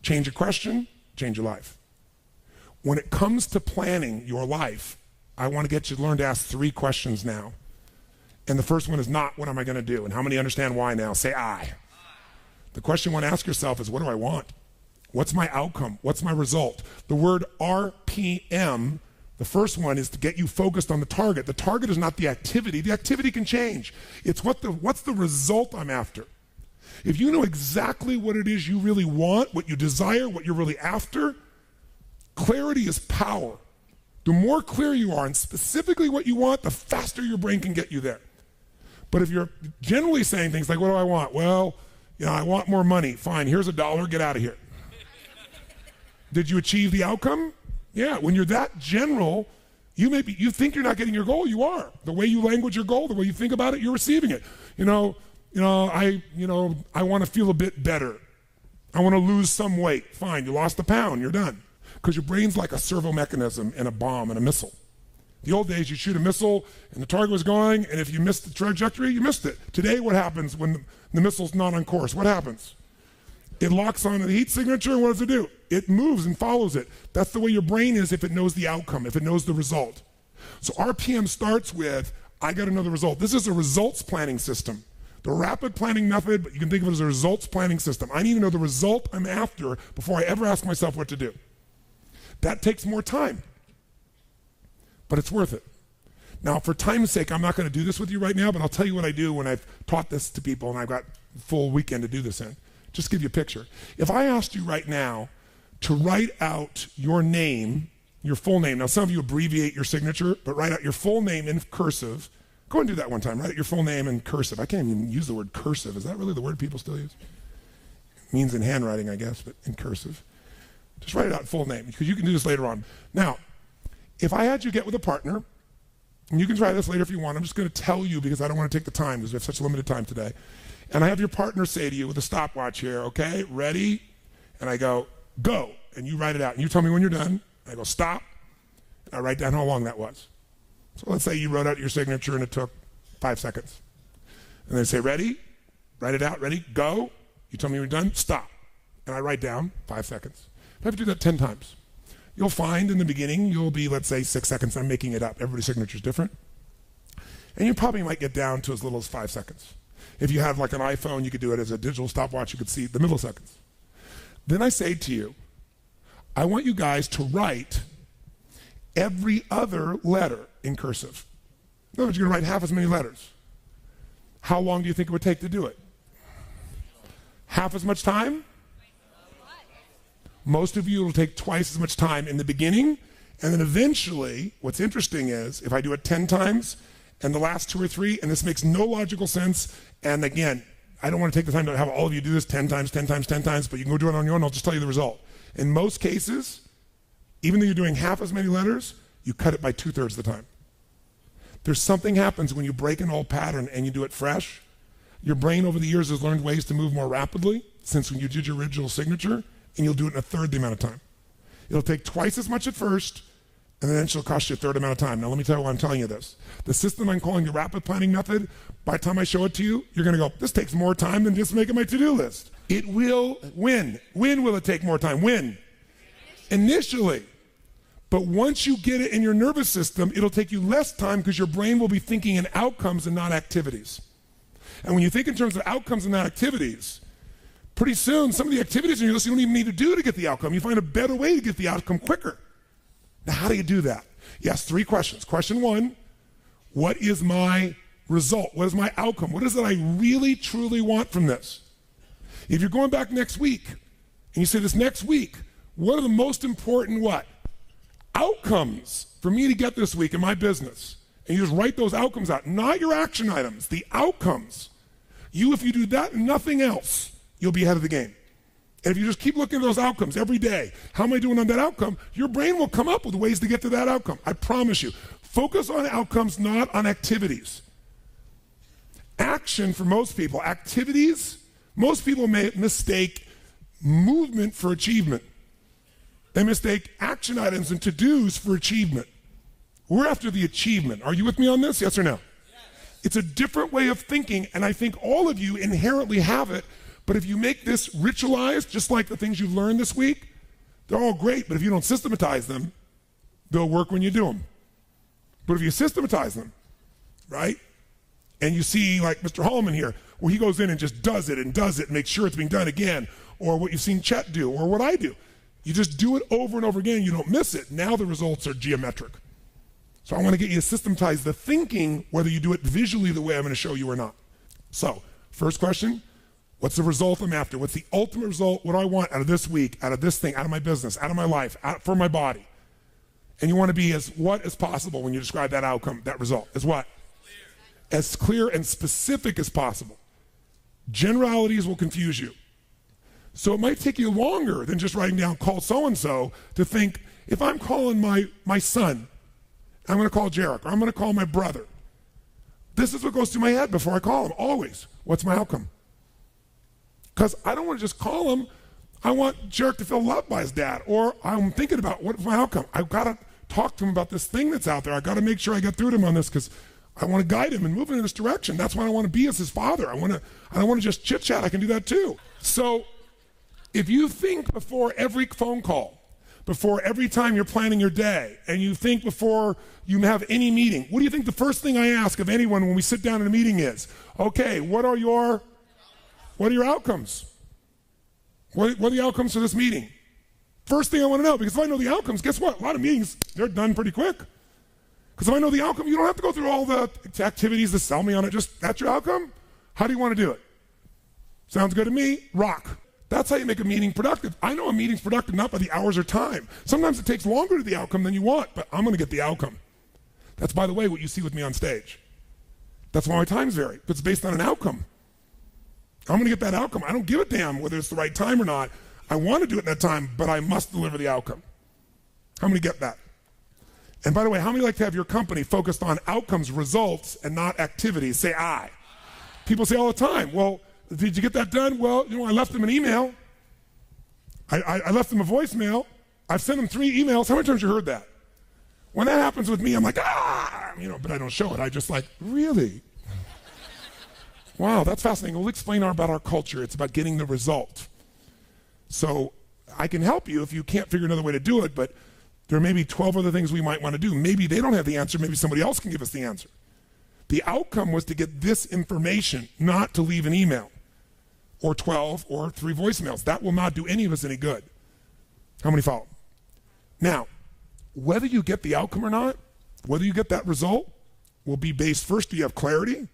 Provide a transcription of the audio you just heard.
Change a question, change your life. When it comes to planning your life, I want to get you to learn to ask 3 questions now. And the first one is not, what am I going to do? And how many understand why now? Say I. The question you want to ask yourself is, what do I want? What's my outcome? What's my result? The word RPM, the first one, is to get you focused on the target. The target is not the activity. The activity can change. It's what's the result I'm after. If you know exactly what it is you really want, what you desire, what you're really after, clarity is power. The more clear you are and specifically what you want, the faster your brain can get you there. But if you're generally saying things like, what do I want? Well, I want more money. Fine, here's $1, get out of here. Did you achieve the outcome? Yeah, when you're that general, you think you're not getting your goal, you are. The way you language your goal, the way you think about it, you're receiving it. I want to feel a bit better. I want to lose some weight. Fine, you lost a pound, you're done. Because your brain's like a servo mechanism in a bomb and a missile. The old days, you shoot a missile and the target was going, and if you missed the trajectory, you missed it. Today, what happens when the missile's not on course? What happens? It locks on the heat signature, and what does it do? It moves and follows it. That's the way your brain is if it knows the outcome, if it knows the result. So RPM starts with, I got to know the result. This is a results planning system. The rapid planning method, but you can think of it as a results planning system. I need to know the result I'm after before I ever ask myself what to do. That takes more time, but it's worth it. Now, for time's sake, I'm not going to do this with you right now, but I'll tell you what I do when I've taught this to people and I've got a full weekend to do this in. Just give you a picture. If I asked you right now to write out your name, your full name. Now, some of you abbreviate your signature, but write out your full name in cursive. Go and do that one time. Write out your full name in cursive. I can't even use the word cursive. Is that really the word people still use? It means in handwriting, I guess, but in cursive. Just write it out full name, because you can do this later on. Now, if I had you get with a partner, and you can try this later if you want, I'm just going to tell you because I don't want to take the time because we have such limited time today. And I have your partner say to you with a stopwatch here, okay, ready? And I go, go. And you write it out. And you tell me when you're done. I go, stop. And I write down how long that was. So let's say you wrote out your signature and it took 5 seconds. And then say, ready? Write it out. Ready? Go. You tell me when you're done. Stop. And I write down 5 seconds. I have to do that 10 times. You'll find in the beginning, you'll be, let's say, 6 seconds. I'm making it up. Everybody's signature is different. And you probably might get down to as little as 5 seconds. If you have like an iPhone, you could do it as a digital stopwatch. You could see the milliseconds. Then I say to you, I want you guys to write every other letter in cursive. In other words, you're going to write half as many letters. How long do you think it would take to do it? Half as much time? Most of you, it'll take twice as much time in the beginning, and then eventually, what's interesting is, if I do it 10 times, and the last 2 or 3, and this makes no logical sense, and again, I don't want to take the time to have all of you do this 10 times, 10 times, 10 times, but you can go do it on your own, I'll just tell you the result. In most cases, even though you're doing half as many letters, you cut it by 2/3 of the time. There's something happens when you break an old pattern and you do it fresh. Your brain over the years has learned ways to move more rapidly since when you did your original signature, and you'll do it in 1/3 the amount of time. It'll take twice as much at first, and then it'll cost you 1/3 amount of time. Now let me tell you why I'm telling you this. The system I'm calling the rapid planning method, by the time I show it to you, you're gonna go, this takes more time than just making my to-do list. It will win. When will it take more time? When? Initially. But once you get it in your nervous system, it'll take you less time because your brain will be thinking in outcomes and not activities. And when you think in terms of outcomes and not activities, pretty soon, some of the activities in your list you don't even need to do to get the outcome. You find a better way to get the outcome quicker. Now, how do you do that? Yes, 3 questions. Question 1, what is my result? What is my outcome? What is it I really, truly want from this? If you're going back next week, and you say this next week, what are the most important what? Outcomes for me to get this week in my business. And you just write those outcomes out, not your action items, the outcomes. If you do that and nothing else, you'll be ahead of the game. And if you just keep looking at those outcomes every day, how am I doing on that outcome? Your brain will come up with ways to get to that outcome. I promise you. Focus on outcomes, not on activities. Action for most people, activities, most people may mistake movement for achievement. They mistake action items and to-dos for achievement. We're after the achievement. Are you with me on this? Yes or no? Yes. It's a different way of thinking, and I think all of you inherently have it, But if you make this ritualized, just like the things you've learned this week, they're all great, but if you don't systematize them, they'll work when you do them. But if you systematize them, right? And you see like Mr. Hallman here, where he goes in and just does it and makes sure it's being done again, or what you've seen Chet do, or what I do. You just do it over and over again, you don't miss it. Now the results are geometric. So I want to get you to systematize the thinking, whether you do it visually the way I'm going to show you or not. So, first question, what's the result I'm after? What's the ultimate result? What do I want out of this week, out of this thing, out of my business, out of my life, for my body? And you want to be as what as possible when you describe that outcome, that result. As what? As clear and specific as possible. Generalities will confuse you. So it might take you longer than just writing down call so-and-so to think, if I'm calling my son, I'm going to call Jarek, or I'm going to call my brother. This is what goes through my head before I call him, always. What's my outcome? Because I don't want to just call him. I want Jarek to feel loved by his dad. Or I'm thinking about what's my outcome. I've got to talk to him about this thing that's out there. I've got to make sure I get through to him on this because I want to guide him and move him in this direction. That's what I want to be as his father. I don't want to just chit-chat. I can do that too. So if you think before every phone call, before every time you're planning your day, and you think before you have any meeting, what do you think the first thing I ask of anyone when we sit down in a meeting is? Okay, what are your outcomes? What are the outcomes for this meeting? First thing I want to know, because if I know the outcomes, guess what? A lot of meetings, they're done pretty quick. Because if I know the outcome, you don't have to go through all the activities to sell me on it. Just, that's your outcome? How do you want to do it? Sounds good to me? Rock. That's how you make a meeting productive. I know a meeting's productive not by the hours or time. Sometimes it takes longer to the outcome than you want, but I'm going to get the outcome. That's, by the way, what you see with me on stage. That's why my times vary. It's based on an outcome. I'm going to get that outcome. I don't give a damn whether it's the right time or not. I want to do it in that time, but I must deliver the outcome. How many get that? And by the way, how many like to have your company focused on outcomes, results, and not activities? Say I. People say all the time, well, did you get that done? Well, I left them an email. I left them a voicemail. I've sent them 3 emails. How many times have you heard that? When that happens with me, I'm like, but I don't show it. I just like, really? Wow, that's fascinating. We'll explain about our culture. It's about getting the result. So I can help you if you can't figure another way to do it, but there may be 12 other things we might want to do. Maybe they don't have the answer. Maybe somebody else can give us the answer. The outcome was to get this information, not to leave an email or 12 or 3 voicemails. That will not do any of us any good. How many follow? Now, whether you get the outcome or not, whether you get that result, will be based first, do you have clarity?